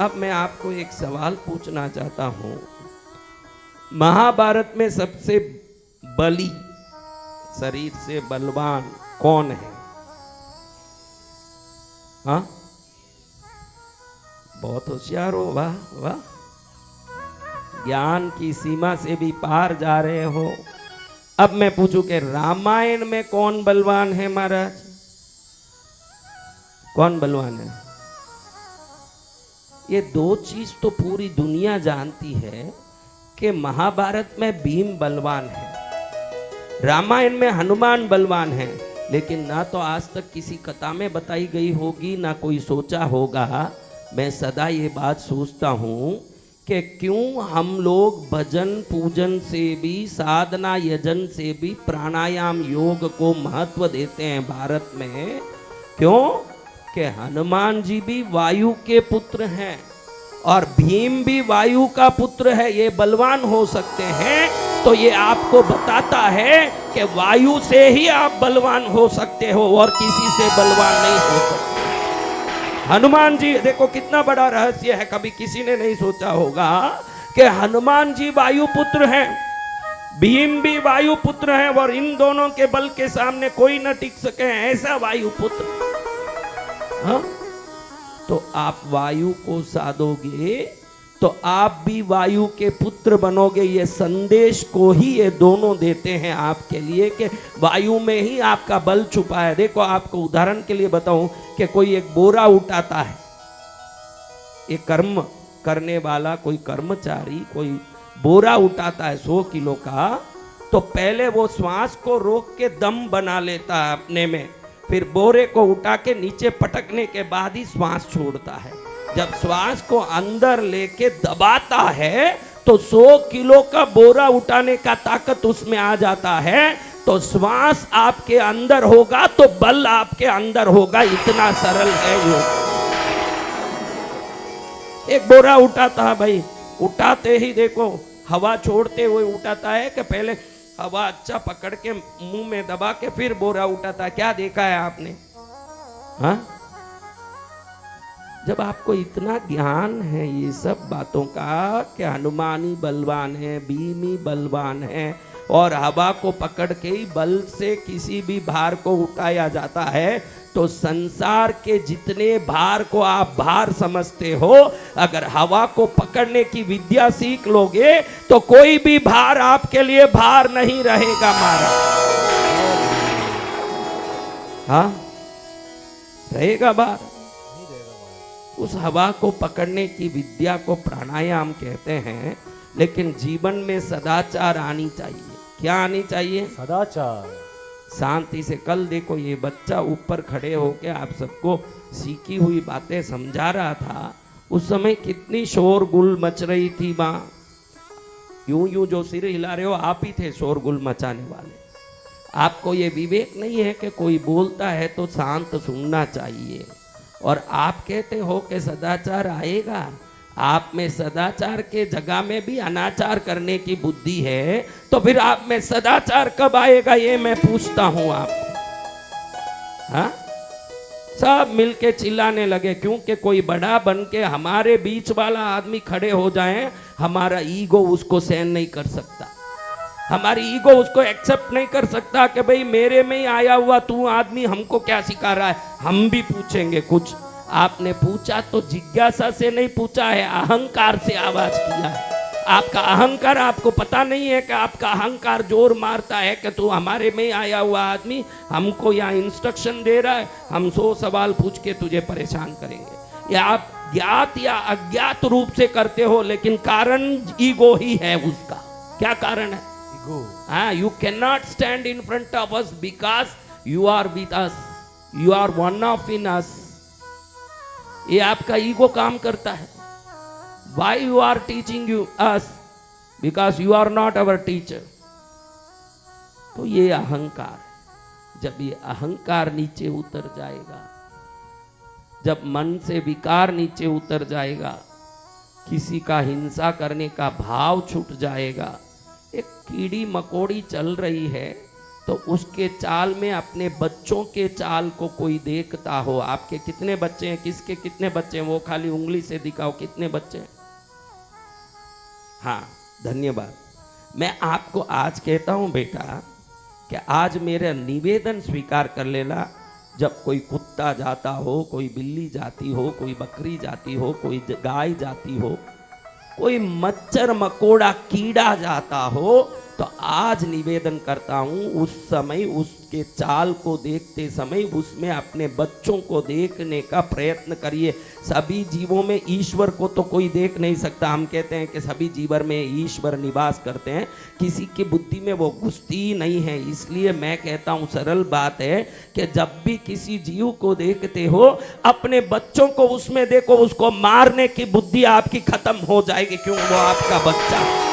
अब मैं आपको एक सवाल पूछना चाहता हूं। महाभारत में सबसे बली, शरीर से बलवान कौन है? हाँ, बहुत होशियार हो, वाह वाह, ज्ञान की सीमा से भी पार जा रहे हो। अब मैं पूछूं कि रामायण में कौन बलवान है महाराज? कौन बलवान है? ये दो चीज तो पूरी दुनिया जानती है कि महाभारत में भीम बलवान है, रामायण में हनुमान बलवान है, लेकिन ना तो आज तक किसी कथा में बताई गई होगी, ना कोई सोचा होगा। मैं सदा ये बात सोचता हूँ कि क्यों हम लोग भजन पूजन से भी, साधना यजन से भी प्राणायाम योग को महत्व देते हैं भारत में। क्यों? कि हनुमान जी भी वायु के पुत्र हैं और भीम भी वायु का पुत्र है, ये बलवान हो सकते हैं। तो ये आपको बताता है कि वायु से ही आप बलवान हो सकते हो और किसी से बलवान नहीं हो सकते। हनुमान जी, देखो कितना बड़ा रहस्य है, कभी किसी ने नहीं सोचा होगा कि हनुमान जी वायु पुत्र हैं, भीम भी वायु पुत्र हैं, और इन दोनों के बल के सामने कोई न टिक सके, ऐसा वायु पुत्र। हाँ? तो आप वायु को साधोगे तो आप भी वायु के पुत्र बनोगे। ये संदेश को ही ये दोनों देते हैं आपके लिए कि वायु में ही आपका बल छुपा है। देखो, आपको उदाहरण के लिए बताऊं कि कोई एक बोरा उठाता है, एक कर्म करने वाला कोई कर्मचारी कोई बोरा उठाता है 100 किलो का, तो पहले वो श्वास को रोक के दम बना लेता है अपने में, फिर बोरे को उठा के नीचे पटकने के बाद ही श्वास छोड़ता है। जब श्वास को अंदर लेके दबाता है तो 100 किलो का बोरा उठाने का ताकत उसमें आ जाता है। तो श्वास आपके अंदर होगा तो बल आपके अंदर होगा, इतना सरल है योग। एक बोरा उठाता है भाई, उठाते ही देखो हवा छोड़ते हुए उठाता है कि पहले हवा अच्छा पकड़ के मुंह में दबा के फिर बोरा उठाता है। क्या देखा है आपने? हाँ, जब आपको इतना ज्ञान है ये सब बातों का कि हनुमानी बलवान है, भीमी बलवान है, और हवा को पकड़ के ही बल से किसी भी भार को उठाया जाता है, तो संसार के जितने भार को आप भार समझते हो, अगर हवा को पकड़ने की विद्या सीख लोगे तो कोई भी भार आपके लिए भार नहीं रहेगा महाराज। हाँ, रहेगा भार? उस हवा को पकड़ने की विद्या को प्राणायाम कहते हैं। लेकिन जीवन में सदाचार आनी चाहिए। क्या आनी चाहिए? सदाचार। शांति से। कल देखो ये बच्चा ऊपर खड़े होके आप सबको सीखी हुई बातें समझा रहा था, उस समय कितनी शोरगुल मच रही थी वहां। यूं यूं जो सिर हिला रहे हो आप ही थे शोरगुल मचाने वाले। आपको ये विवेक नहीं है कि कोई बोलता है तो शांत सुनना चाहिए, और आप कहते हो कि सदाचार आएगा। आप में सदाचार के जगह में भी अनाचार करने की बुद्धि है, तो फिर आप में सदाचार कब आएगा ये मैं पूछता हूं आपको। हाँ, सब मिलके चिल्लाने लगे क्योंकि कोई बड़ा बन के हमारे बीच वाला आदमी खड़े हो जाए, हमारा ईगो उसको सहन नहीं कर सकता, हमारी ईगो उसको एक्सेप्ट नहीं कर सकता कि भाई मेरे में ही आया हुआ तू आदमी हमको क्या सिखा रहा है। हम भी पूछेंगे कुछ। आपने पूछा तो जिज्ञासा से नहीं पूछा है, अहंकार से आवाज किया है। आपका अहंकार, आपको पता नहीं है कि आपका अहंकार जोर मारता है कि तू हमारे में आया हुआ आदमी हमको यहाँ इंस्ट्रक्शन दे रहा है, हम 100 सवाल पूछ के तुझे परेशान करेंगे। या आप ज्ञात या अज्ञात रूप से करते हो, लेकिन कारण ईगो ही है उसका। क्या कारण है? You cannot stand in front of us because you are with us. You are one of in us. ये आपका ईगो काम करता है। Why you are teaching you us? Because you are not our teacher. तो ये अहंकार, जब ये अहंकार नीचे उतर जाएगा, जब मन से विकार नीचे उतर जाएगा, किसी का हिंसा करने का भाव छूट जाएगा। एक कीड़ी मकोड़ी चल रही है तो उसके चाल में अपने बच्चों के चाल को कोई देखता हो। आपके कितने बच्चे हैं, किसके कितने बच्चे हैं, वो खाली उंगली से दिखाओ कितने बच्चे हैं। हाँ, धन्यवाद। मैं आपको आज कहता हूं बेटा कि आज मेरा निवेदन स्वीकार कर लेना। जब कोई कुत्ता जाता हो, कोई बिल्ली जाती हो, कोई बकरी जाती हो, कोई गाय जाती हो, कोई मच्छर मकोड़ा कीड़ा जाता हो, तो आज निवेदन करता हूं उस समय उसके चाल को देखते समय उसमें अपने बच्चों को देखने का प्रयत्न करिए। सभी जीवों में ईश्वर को तो कोई देख नहीं सकता। हम कहते हैं कि सभी जीवन में ईश्वर निवास करते हैं, किसी की बुद्धि में वो घुसती ही नहीं है। इसलिए मैं कहता हूं सरल बात है कि जब भी किसी जीव को देखते हो अपने बच्चों को उसमें देखो, उसको मारने की बुद्धि आपकी खत्म हो जाएगी, क्यों वो आपका बच्चा।